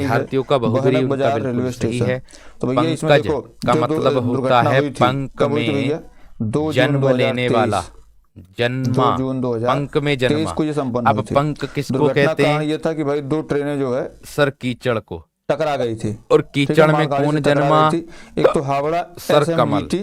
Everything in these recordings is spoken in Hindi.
भी है। विद्यार्थियों का बहुगरी बहनक उनका बाजार बिल्कुल रेलवे सही स्टेशन। है। तो भैया इसमें पंकज देखो का जो मतलब होता दुर्घटना है हुई थी, पंख कब हुई थी में भैया? 2 जून जन्म लेने 2023, वाला, 2 जन्मा, जून पंख में 2023 जन्मा। को ये संपन्न अब हुई थी। पंख किसको दुर्घटना कहते कारण हैं? ये था कि भाई 2 ट्रेनें जो है सर कीचड़ को। टकरा गई थी। और ठीक है, कीचड़ में मालगाड़ी कौन से टकरा जन्मा? गई थी। एक तो हावड़ा सर कमल। SMVT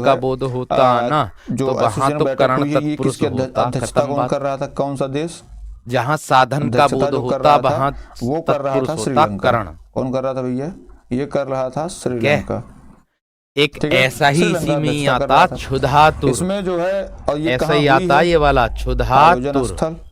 जो का है, बोध होता ना, जो तो वहां एसोसिएशन तो बैठक करण हुई है, ये तत्पुरुष किसकी होता। अध्यक्षता खत्म कौन बात। कर रहा था, कौन सा देश? जहां साधन का अध्यक्षता बोध जो कर होता रहा था वहां वो कर रहा था तत्पुरुष होता श्रीलंका। करण। कौन कर रहा था भैया? ये कर रहा था श्रीलंका। एक ठीक है, ऐसा ही श्रीलंका इसी में ही अध्यक्षता कर आता रहा था। क्षुधातुर, इसमें जो है, और ये ऐसा कहाँ ही हुई आता है? ये वाला आयोजन क्षुधातुर। स्थल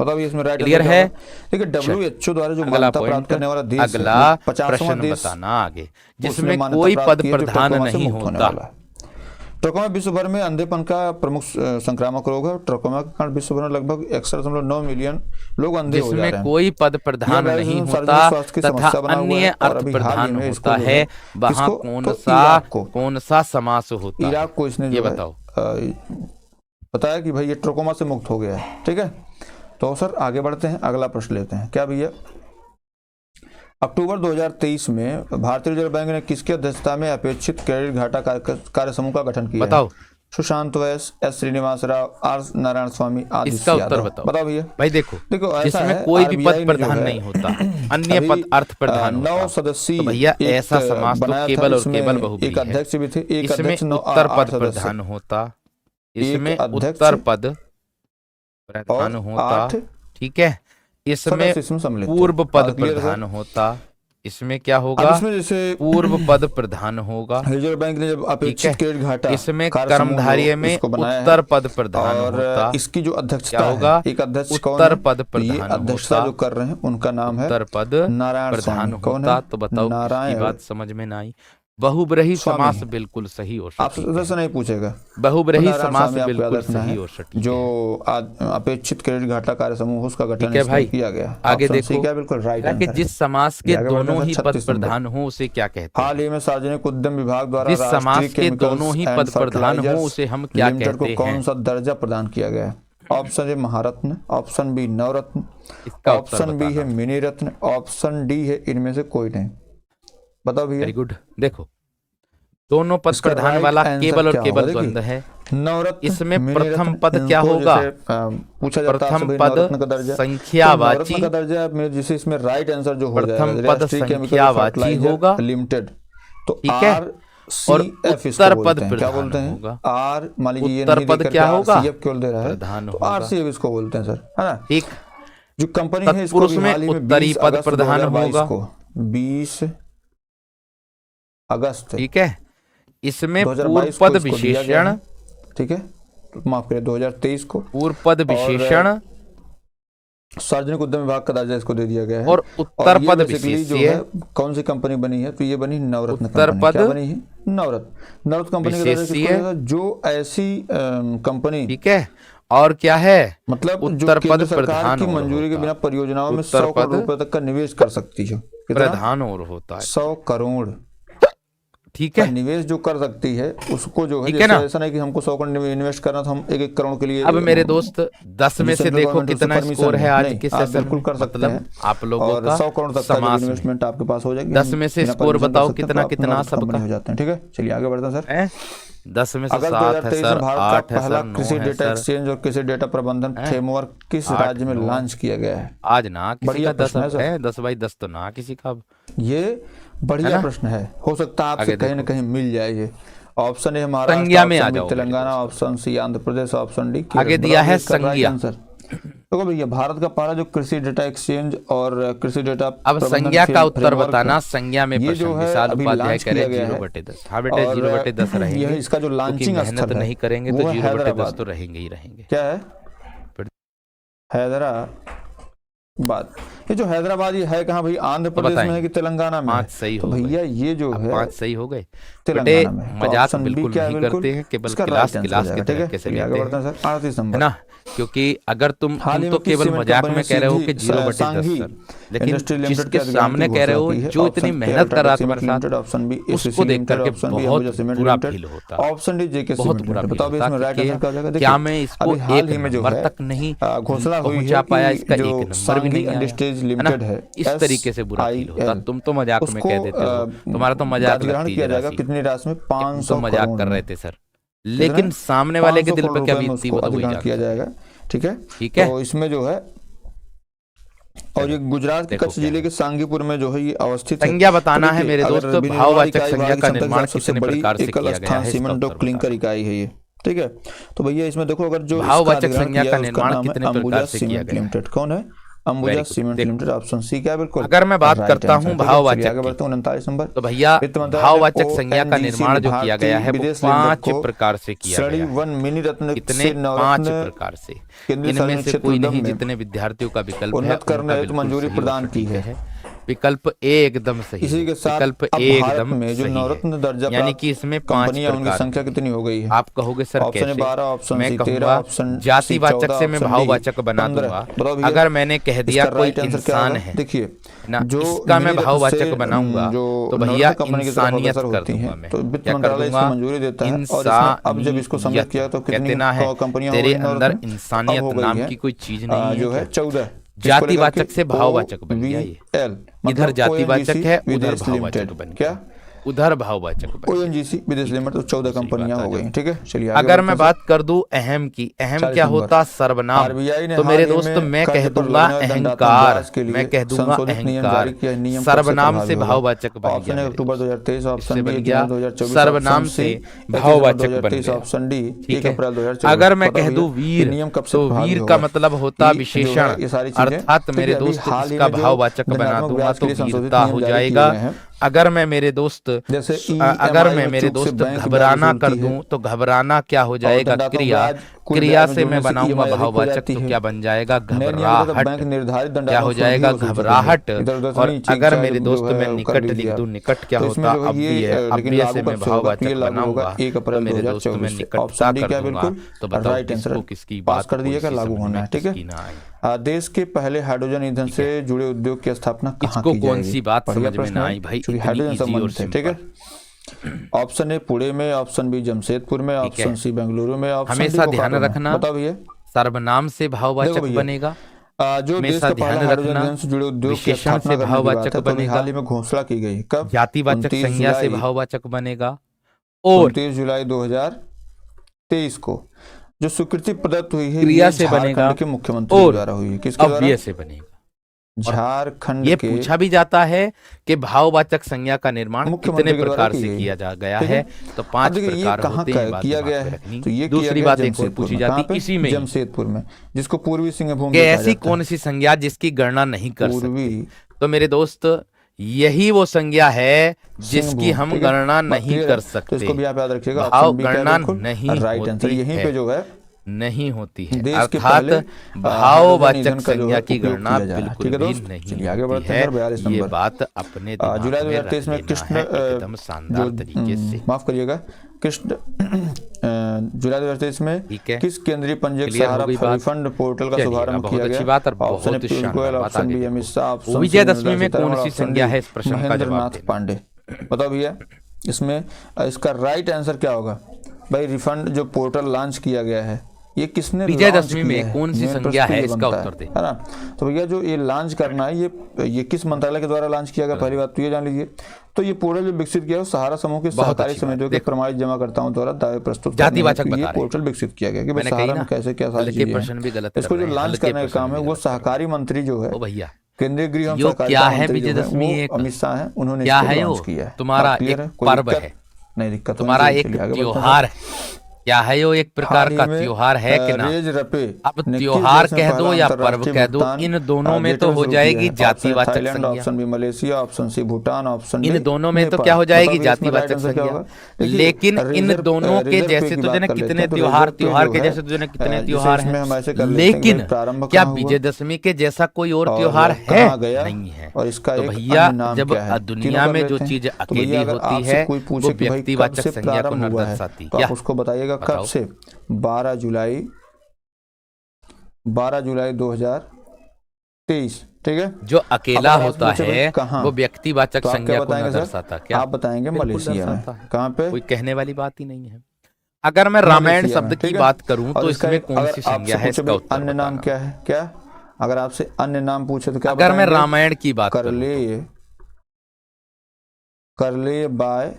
बताओ ये इसमें राइट क्लियर है? देखिए WHO द्वारा जो अगला मान्यता प्राप्त पॉइंट, करने वाला देश है, अगला 50वां प्रश्न देश बताना आगे, उसने जिसमें मान्यता कोई प्राप्त पद की है जो प्रधान ट्रकोमा से नहीं मुक्त होने होता। वाला है। ट्रकोमा विश्व भर में अंधेपन का प्रमुख संक्रामक रोग है। ट्रकोमा के कारण विश्व भर में लगभग 61.9 मिलियन लोग अंधे हो जा रहे जिसमें हैं। कोई पद यह प्रधान वायरस नहीं सार्वजनिक होता स्वास्थ्य की तथा समस्या बना हुआ अन्य है, और अर्थ अभी हाल ही प्रधान में इसको होता जो है, वहाँ किसको? कौन तो सा इराक को, कौन सा समास होता है, इराक को इसने ये जो है बताओ। बताया कि भाई ये ट्रोकोमा से मुक्त हो गया है। ठीक है, तो सर आगे बढ़ते हैं, अगला प्रश्न लेते हैं। क्या भैया, अक्टूबर 2023 में भारतीय रिजर्व बैंक ने किसकी अध्यक्षता में अपेक्षित क्रेडिट घाटा कार्य समूह का गठन किया? बताओ। सुशांत वैस, एस श्रीनिवास राव, आर नारायण स्वामी, आदि इसका उत्तर बताओ भैया। भाई देखो ऐसा इसमें है, कोई भी RBI पद ने प्रधान जो है, नहीं होता, अन्य पद अर्थ प्रधान होता। 9 सदस्यीय तो भैया एक ऐसा समाज तो बनाया था, केवल और इसमें केवल बहुब्री एक है। अध्यक्ष भी थे, एक इसमें अध्यक्ष, 9 उत्तर 8 पद सदस्य, प्रधान होता, इसमें एक अध्यक्ष उत्तर पद प्रधान और होता, 8 ठीक है। इसमें सदस्य इसमें सम्मिलित थे। पूर्व पद बात क्लियर है? प्रधान होता, इसमें क्या अब होगा, इसमें जैसे पूर्व पद प्रधान होगा। रिजर्व बैंक ने जब अपेक्षित क्रेडिट घाटा इसमें कार्य समूह कर्मधारय में इसको बनाया है, उत्तर पद प्रधान और होता, इसकी जो अध्यक्षता क्या होगा, है, एक अध्यक्ष कौन उत्तर है? पद तो ये प्रधान अध्यक्षता होता, जो कर रहे हैं उनका नाम है उत्तर पद नारायण प्रधान स्वामी। कौन होता। है? तो बताओ किसकी नारायण बात समझ में ना आई? बहुब्रीही स्वामी समास है। बिल्कुल सही और आपसे सटीक सदस्य है। नहीं पूछेगा, बहुब्रीही नारायण समास स्वामी आपको याद बिल्कुल रखना सही है, और सटीक जो है। अपेक्षित क्रेडिट घाटा कार्य समूह उसका गठन ठीक है इसमें भाई, किया गया। आगे ऑप्शन देखो, सी क्या बिल्कुल राइट कि आंसर है। जिस समास के आगे बढ़ते हैं दोनों सर, ही पद 36 नंबर। प्रधान हो उसे क्या कहते हाल हैं? ही में सार्वजनिक उद्यम विभाग द्वारा जिस समास राष्ट्रीय के केमिकल्स दोनों ही एंड पद प्रधान हो फर्टिलाइजर्स उसे हम क्या लिमिटेड को कहते कौन हैं? सा दर्जा प्रदान किया गया है? Option A Maharatna, option B Navratna, इसका उत्तर ऑप्शन बी है बताना। मिनी रत्न, ऑप्शन डी है इनमें से कोई नहीं। बताओ भैया। Very good. देखो दोनों पद इसका प्रधान right वाला answer केवल और क्या केवल होगा? द्वंद है। नवरत्न, इसमें मिनी प्रथम रत्न, पद क्या इनको होगा? जैसे, पूछा जाता है प्रथम आपसे भाई पद नवरत्न का दर्जा, तो संख्यावाची, नवरत्न का दर्जा में जिसे इसमें राइट आंसर जो हो प्रथम जाएगा पद राष्ट्रीय केमिकल संख्यावाची फर्टिलाइजर होगा, लिमिटेड, तो ठीक है। आर और CF इसको उत्तर बोलते पद हैं। क्या प्रधान बोलते हैं? होगा। आर, मान लीजिए ये उत्तर नहीं पद देकर क्या के होगा? RCF क्यों दे रहा है, प्रधान तो होगा। RCF इसको बोलते हैं सर, है ना। ठीक। जो कंपनी है इसको तत्पुरुष अभी में हाल ही में उत्तरी 20 पद अगस्त प्रधान 2022 होगा। को 20 अगस्त ठीक है। इसमें पूर्व 2022 पद को इसको दिया गया विशेषण, है। ठीक है, माफ करिए 2023 को पूर्व पद विशेषण सार्वजनिक उद्यम विभाग का दर्जा इसको दे दिया गया है। और उत्तर ये पद basically जो विशेष्य, है कौन सी कंपनी बनी है? तो ये बनी नवरत्न उत्तर कंपनी। पद क्या बनी है? नवरत्न कंपनी का दर्जा किसको विशेष्य, देगा? जो ऐसी कंपनी, ठीक है। और क्या है? मतलब जो उत्तर केंद्र पद सरकार प्रधान की और मंजूरी के होता। बिना परियोजनाओं में उत्तर 100 करोड़ पद रुपए तक का निवेश कर सकती है। कितना? प्रधान और होता है। 100 करोड़ ठीक का है। निवेश जो कर सकती है उसको जो है, ठीक है जैसे ना? ऐसा नहीं कि हमको 100 करोड़ इन्वेस्ट करना तो हम 1-1 करोड़ के लिए। अब मेरे दोस्त 10 में से सेंट्रल देखो गवर्नमेंट से कितना permission स्कोर है आज नहीं, के आप सेशन बिल्कुल में। कर सकते मतलब हैं। आप लोगों और का 100 करोड़ तक का समास में इन्वेस्टमेंट आपके पास हो जाएगी। 10 में से बिना स्कोर permission बताओ कर सकते हैं, कितना तो आप कितना नवरत्न कंपनी सबका हो जाते हैं। ठीक है, चलिए आगे बढ़ते हैं सर। है। 10 में से अगस्त 7 है 2023 सर, में भारत 8 का है पहला सर, 9 कृषि है डेटा सर। एक्सचेंज और कृषि डेटा प्रबंधन फ्रेमवर्क किस 8, राज्य में 9 लॉन्च किया गया है? आज ना किसी बढ़िया का 10 प्रश्न है सर। है, 10 बाई 10 तो ना किसी का। ये है बढ़िया ना? प्रश्न है, हो सकता है आपसे आगे कहीं ना देखो। कहीं मिल जाए ये। ऑप्शन ए महाराष्ट्र, संज्ञा में आ ऑप्शन बी जाओ मेरे तेलंगाना, दोस्त। Option C Andhra Pradesh, option D आगे दिया है इसका राइट संज्ञा। आंसर। देखो भैया, भारत का पहला जो कृषि डेटा एक्सचेंज और कृषि डेटा अब प्रबंधन संज्ञा का उत्तर फ्रेमवर्क बताना। है, संज्ञा में ये प्रश्न जो है विशाल अभी उपाध्याय लॉन्च कह रहे किया गया है। 0/10। हाँ बेटे और 0/10 रहेंगे, यह इसका जो क्योंकि लॉन्चिंग मेहनत स्थल है नहीं करेंगे वो तो है 0/10 हैदराबाद। तो रहेंगे ही रहेंगे। क्या है? हैदराबाद। ये जो हैदराबाद ये है कहाँ भाई? आंध्र प्रदेश में है कि तेलंगाना में? 5 सही तो हो गए। भैया ये जो अब है 5 सही हो गए। तेलंगाना बेटे में। तो मजाक ऑप्शन बी बिल्कुल क्या है? नहीं बिल्कुल करते हैं, केवल इसका क्लास राइट आंसर क्लास हो के जाएगा। ठीक है, तरीके से चलिए आगे लेते बढ़ते हैं, हैं सर। 38 है नंबर। ना। क्योंकि अगर तुम हाल ही तो में किस केवल सीमेंट मजाक कंपनी में कह रहे हो सीधी कि 0/10 सांघी सर, लेकिन इंडस्ट्रियल लिमिटेड जिसके के अधिग्रहण सामने की कह रहे हो घोषणा की है। जो इतनी ऑप्शन ए मेहनत कर रहा है सीमेंट तुम्हारे लिमिटेड, साथ, ऑप्शन बी उसको एसीसी देख लिमिटेड, करके ऑप्शन बी बहुत अंबुजा सीमेंट बुरा लिमिटेड, फील होता, ऑप्शन डी जेके बहुत सीमेंट बुरा लिमिटेड। फील बताओ होता इसमें कि राइट आंसर क्या हो जाएगा? क्या देखिए, मैं इसको अभी हाल एक ही में जो नंबर है तक नहीं घोषणा हुई पहुंचा है पाया, कि इसका जो एक नंबर भी सांघी नहीं आया, इंडस्ट्रीज है ना। लिमिटेड है, इस तरीके से बुरा फील होता। SIL, तुम तो मजाक में कह देते हो, तुम्हारा तो मजाक अधिग्रहण लगती किया जरा जाएगा सी। कितनी राशि में? तुम 500 तो मजाक करोड़ कर में। रहे थे सर, लेकिन सामने वाले के दिल पे क्या बीतती वो तो वही अधिग्रहण किया जानता है। जाएगा। ठीक है, ठीक है। तो इसमें जो है, और ये गुजरात के देखो कच्छ क्या जिले के सांगीपुर में जो है ये अवस्थित है। संज्ञा बताना तो है देखिए, मेरे अगर दोस्त। विनिर्माण भाववाचक इकाई संज्ञा भारत का की क्षमता निर्माण के सबसे कितने बड़ी प्रकार से एकल किया गया स्थान है, इसका सीमेंट और उत्तर क्लिंकर बताना। इकाई है ये। ठीक है, तो भैया इसमें देखो, अगर जो इसका भाववाचक अधिग्रहण संज्ञा किया का है, उसका निर्माण नाम है कितने अंबुजा प्रकार से किया सीमेंट गया है? लिमिटेड। कौन है? Ambuja Very good। सीमेंट देखो, लिमिटेड। ऑप्शन सी क्या है? बिल्कुल अगर मैं बात राइट करता आंसर। हूँ ठीक है, भाववाचक चलिए आगे की, बढ़ते हैं। 39 नंबर। तो भैया वित्त मंत्रालय भाववाचक संज्ञा का ONGC निर्माण जो किया गया है वो विदेश लिमिटेड 5 को प्रकार से किया श्रेणी गया है। 1 मिनी रत्न कितने? से 5 नवरत्न प्रकार से। केंद्रीय इनमें सार्वजनिक से क्षेत्र कोई उद्यम नहीं में जितने विद्यार्थियों का विकल्प है उन्नत करने उनका हेतु बिल्कुल मंजूरी सही और प्रदान की सटीक है। विकल्प ए एकदम सही इसी है। के साथ विकल्प अब ए भारत एकदम में जो सही नवरत्न है। दर्जा यानी प्राप्त कि इसमें 5 कंपनियां उनकी प्रकार संख्या कितनी हो गई है? आप कहोगे सर ऑप्शन कैसे? ए 12, ऑप्शन मैं सी 13, कहूंगा ऑप्शन सी जातिवाचक 14, से मैं ऑप्शन डी भाववाचक बना 15। दूंगा। बताओ भैया, अगर मैंने कह दिया इसका कोई राइट आंसर क्या इंसान होगा? है, देखिए, ना जो इसका मैं मिनी भाववाचक से, बनाऊंगा जो तो नॉर्मल भैया कंपनी की तरफ इंसानियत अग्रसर कर होती दूंगा हैं, मैं। तो वित्त क्या कर मंत्रालय इसको दूंगा? मंजूरी देता है। और इसमें अब जब इसको सम्मिलित किया तो कहते कितनी ना है कंपनियां हो तेरे गई अंदर नॉर्थ में? अब इंसानियत हो गई नाम है की कोई चीज नहीं है जो है क्या? 14। जातिवाचक से भाववाचक बन गया ये। OVL इधर मतलब जातिवाचक ONGC है, उधर विदेश भाववाचक लिमिटेड, बन क्या गया। उधर भाववाचक बन गया। ONGC विदेश लिमिटेड, तो 14 दूसरी कंपनियां बात आ हो गई। जाओ। ठीक है, चलिए आगे अगर बढ़ते मैं हैं बात कर दूं अहम की, अहम 40 क्या नंबर। होता? सर्वनाम। RBI ने तो हाल मेरे ही दोस्त में मैं कर्ज कह पर दूंगा लगने वाले दंडात्मक अहंकार, ब्याज के लिए मैं कह दूंगा संशोधित नियम अहंकार। जारी किया है। नियम कब से सर्वनाम प्रभावी से होगा? भाववाचक बन ऑप्शन गया है मेरे अक्टूबर दोस्त। 2023, ऑप्शन इससे बी बन गया 2024, सर्वनाम ऑप्शन सी से 31 भाववाचक बन 2023, गया। ऑप्शन डी ठीक 1 है। अप्रैल 2024। अगर मैं पता कह भैया दूं ये वीर, नियम कब से तो प्रभावी वीर होगा? का मतलब होता ये जो विशेषण, है ये सारी चीजें, अर्थात ठीक मेरे है, अभी दोस्त हाल ही इसका में जो भाववाचक बना दंडात्मक दूंगा ब्याज तो के लिए संशोधित वीरता नियम हो जारी किए जाएगा। गए हैं। अगर मैं मेरे दोस्त जैसे अगर EMI मैं में मेरे चूक से दोस्त बैंक ब्याज घबराना कर वसूलती है दूं तो घबराना क्या हो और जाएगा? दंडात्मक क्रिया, ब्याज कुल क्रिया ब्याज में से मैं जोड़ने से बनाऊंगा EMI अधिक हो भाववाचक जाती तो है। क्या बन जाएगा? नए नियम के तहत घबराहट। बैंक निर्धारित क्या दंडात्मक हो शुल्क भी जाएगा? वसूल सकेंगे। घबराहट। इधर-उधर से और नहीं, चीख अगर चाहे मेरे जो दोस्त है मैं कर निकट लीजिए लिख आप। दूं, निकट क्या तो होता? इसमें जो है अब भी ये है, अब लेकिन भी लागू से मैं कब से होगा? तो ये भाववाचक लागू होगा बनाऊंगा 1 तो अप्रैल मेरे दोस्त मैं 2024 से। निकटता ऑप्शन डी कर क्या दूंगा। बिल्कुल तो बताओ राइट आंसर किसको है। किसकी पास बात कर कोई दीजिएगा, सी लागू समझ होना में है। ठीक है। किसकी ना आए। देश के पहले हाइड्रोजन ईंधन से जुड़े उद्योग की स्थापना कहाँ इसको की कौन जाएगी? सी बात बढ़िया समझ में प्रश्न ना है, आई भाई, क्योंकि इतनी हाइड्रोजन इजी और संबंधित है। ठीक है। सिंपल। ऑप्शन ए पुणे में, ऑप्शन बी जमशेदपुर में, ठीक है। ऑप्शन सी बेंगलुरु में, ऑप्शन डी हमेशा ध्यान बोकारो में। रखना बताओ भैया। सर्वनाम से देखो भाववाचक भैया, बनेगा। जो देश हमेशा का पहला ध्यान हाइड्रोजन रखना ईंधन से जुड़े उद्योग की विशेषण स्थापना से करने की बात भाववाचक है, तो अभी बनेगा। हाल ही में घोषणा की गई। कब? जातिवाचक 29 संज्ञा से जुलाई भाववाचक बनेगा। और 29 जुलाई 2023 को जो स्वीकृति प्रदत्त हुई है क्रिया ये से बनेगा झारखंड के मुख्यमंत्री के और द्वारा हुई है। किसके द्वारा? अव्यय से बनेगा। झारखंड ये के पूछा भी जाता है कि भाववाचक संज्ञा का निर्माण मुख्यमंत्री कितने के द्वारा प्रकार की से गई किया जा गया ठीक है? तो 5 अब देखिए ये प्रकार कहाँ होते हैं। बात किया दिमाग गया में है? रखनी। तो ये किया दूसरी गया बात एक और जमशेदपुर पूछी में। कहाँ जाती पे? इसी में ही जमशेदपुर में, जिसको पूर्वी सिंहभूम कि भी कहा ऐसी जाता है। कौन सी संज्ञा जिसकी गणना नहीं कर सकते? पूर्वी तो मेरे दोस्त यही वो संज्ञा है जिसकी सिंहभूम, हम ठीक है? गणना बात नहीं clear कर है? तो सकते। इसको भी आप याद रखिएगा। भाव ऑप्शन बी क्या है गणना बिल्कुल नहीं राइट आंसर। होती यहीं है। पे जो है नहीं होती है, देश के अर्थात पहले भाववाचक हाइड्रोजन ईंधन का जो संज्ञा है की उपयोग गणना किया जा रहा है। बिल्कुल ठीक है भी दोस्त, नहीं चलिए आगे होती बढ़ते हैं। है। 42 ये नंबर बात अपने दिमाग जुलाई में रख 2023 में लेना कृष्ण है एकदम शानदार तरीके से। माफ करिएगा, कृष्ण जुलाई 2023 में ठीक है। किस केंद्रीय पंजीयक क्लियर हो सहारा गई बात? रिफंड पोर्टल का चलिएगा, शुभारंभ बहुत किया अच्छी गया? बात और ऑप्शन ए बहुत पीयूष शानदार गोयल, बात। ऑप्शन आगे बी देखो। अमित शाह, ऑप्शन सी विजयदशमी में निर्मला कौन सीतारमण, सी ऑप्शन संज्ञा डी है? इस प्रश्न का जवाब महेंद्रनाथ देना। पांडे। बताओ भैया इसमें इसका राइट आंसर क्या होगा? भाई रिफंड जो पोर्टल लॉन्च किया गया है ये किसने विजयदशमी में कौन सी संज्ञा है? इसका उत्तर दे। है ना? तो भैया जो ये लॉन्च करना है ये किस मंत्रालय के द्वारा लॉन्च किया गया? पहली बात तो ये जान लीजिए। तो ये पोर्टल जो विकसित किया है सहारा समूह के सहकारी समितियों के प्रमाणित जमाकर्ताओं द्वारा दावे प्रस्तुत जातिवाचक करने के लिए बता रहे पोर्टल विकसित किया गया कि भाई मैंने कही सहारा ना, में कैसे क्या सारी हल्के चीजें प्रश्न भी हैं। गलत कर इसको रहे जो हैं, लॉन्च हल्के करने का प्रश्न काम भी है वो गलत कर रहे सहकारी मंत्री जो है हैं। ओ भैया केंद्रीय गृह एवं यो सहकारिता क्या है मंत्री जो विजयदशमी? वो एक अमित शाह है, उन्होंने क्या इसको है लॉन्च यो? किया है। तुम्हारा बात क्लियर एक है? कोई पर्व दिक्कत है, नहीं, दिक्कत तुम्हारा नहीं, एक चलिए आगे बढ़ते हैं। त्योहार है। क्या है यो? एक प्रकार का त्योहार है कि ना? रेज रपे अब ने किस त्योहार देश में कह दो पहला या पर्व अंतर्राष्ट्रीय कह दो, भुगतान इन दोनों में तो गेटवे हो शुरू किया जाएगी है? जातिवाचक थाईलैंड, संज्ञा। Option B Malaysia, option C Bhutan, option इन डी दोनों में तो नेपाल। क्या हो जाएगी? बताओ इसमें राइट जातिवाचक आंसर क्या संज्ञा। होगा? देखिए, लेकिन इन रेजर- दोनों के रेजर पे जैसे की तो बात जो है कर लेते कितने हैं। तो त्योहार, रेजर पे त्योहार जो के है, जैसे तो जो है कितने जैसे त्योहार इसमें हैं। हम ऐसे कर लेते हैं कि लेकिन भाई प्रारंभ क्या कहाँ हुआ विजयदशमी के जैसा कोई और और त्योहार कहाँ है? गया नहीं है। और इसका तो एक भैया अन्य नाम जब क्या है? दुनिया तीनों में कर जो लेते हैं। चीज तो अकेली भैया अगर होती आपसे है कोई वो पूछे कि भाई कब व्यक्तिवाचक से संज्ञा को प्रारंभ न हुआ है दर्शाती। तो क्या आप उसको बताइएगा कब बताओ। से? 12 जुलाई 2023। ठीक है, जो अकेला अब आप होता पूछे भाई है कहाँ? वो व्यक्तिवाचक तो आप संज्ञा क्या को न बताएंगे सर? दर्शाता। क्या आप बताएंगे बिल्कुल मलेशिया में। दर्शाता है। कहाँ पे? कोई कहने वाली बात ही नहीं है। अगर मैं रामायण मलेशिया शब्द में, की ठीक है? बात करूं और तो इसका इसमें एक- कौन अगर सी आपसे संज्ञा है? पूछे इसका भाई उत्तर अन्य नाम बताना। क्या है? क्या अगर आपसे अन्य नाम पूछे तो क्या अगर मैं बताएंगे? रामायण की बात करूं कर ले बाय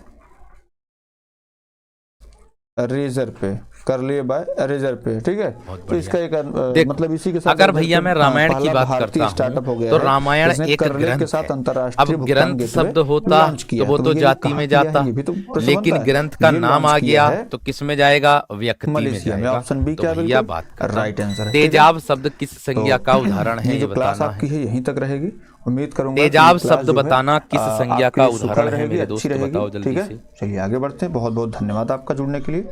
रेजर पे, कर ले बाय रेजर पे। ठीक है, तो इसका एक मतलब इसी के साथ अगर भैया मैं रामायण की बात करता स्टार्टअप हो हूं गया तो है, रामायण जिसने एक करले ग्रंथ के साथ है। अंतरराष्ट्रीय अब भुगतान ग्रंथ गेटवे शब्द होता लॉन्च किया तो वो है। तो भैया ये जाति कहाँ में किया है? जाता, ये भी तो प्रश्न लेकिन बनता है। ग्रंथ का ये नाम लॉन्च आ किया गया है तो किस में जाएगा? व्यक्ति में मलेशिया में। जाएगा। ऑप्शन बी तो क्या भैया बिल्कुल बात कर राइट आंसर है। तेजाब शब्द किस संज्ञा का उदाहरण है? ये ये जो क्लास बताना आपकी है। है यहीं तक रहेगी। उम्मीद करूंगा कि तेजाब ये क्लास शब्द जो है, बताना किस संज्ञा आपके का लिए सुखद उदाहरण है रहेगी, मेरे अच्छी दोस्त? रहेगी। बताओ जल्दी ठीक है, से। चलिए आगे बढ़ते हैं। बहुत बहुत धन्यवाद आपका जुड़ने के लिए,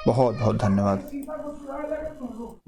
बहुत बहुत धन्यवाद।